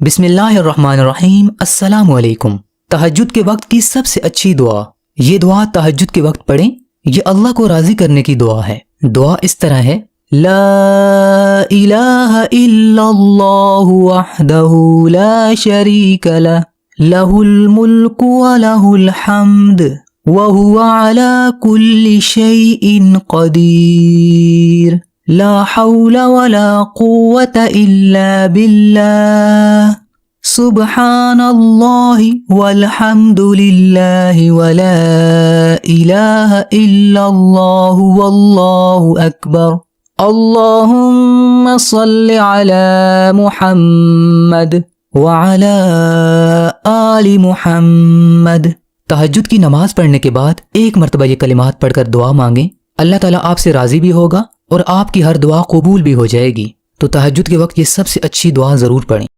बिस्मिल्लाहिर्रहमानिर्रहीम। अस्सलामु अलैकुम। तहज्जुद के वक्त की सबसे अच्छी दुआ। ये दुआ तहज्जुद के वक्त पढ़ें। ये अल्लाह को राजी करने की दुआ है। दुआ इस तरह है, ला इलाहा इल्लल्लाहु वहदहु ला शरीका लह, लहुल मुल्कु व लहुल हम्द व हुवा अला कुल्लि शैइन क़दीर, ला हौला वला कुव्वता इल्ला बिल्लाह, सुब्हानल्लाहि वल्हम्दुलिल्लाहि वला इलाहा इल्लल्लाहु वल्लाहु अकबर, अल्लाहुम्मा सल्लि अला मुहम्मद व अला आलि मुहम्मद। तहज्जुद की नमाज पढ़ने के बाद एक मरतबा ये कलिमात पढ़कर दुआ मांगें। अल्लाह ताला आपसे राजी भी होगा और आपकी हर दुआ कबूल भी हो जाएगी। तो तहज्जुद के वक्त ये सबसे अच्छी दुआ ज़रूर पढ़ें।